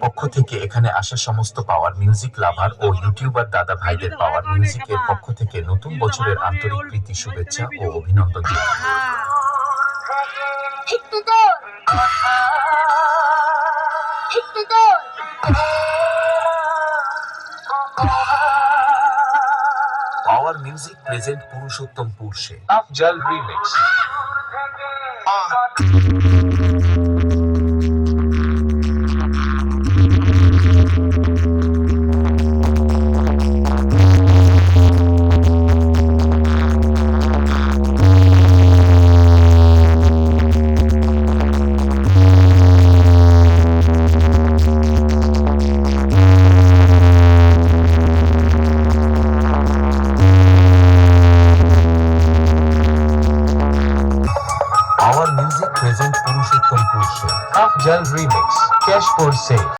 পক্ষ থেকে এখানে আসা সমস্ত পাওয়ার মিউজিক লাভার ও ইউটিউবার দাদা ভাইদের পাওয়ার মিউজিকের পক্ষ থেকে নতুন বছরের আন্তরিক প্রীতি, শুভেচ্ছা ও অভিনন্দন জানাই। Power music present Purushottampur say Afzal remix. Our music present Purushottam Pur se Afjal remix Cash for Sale।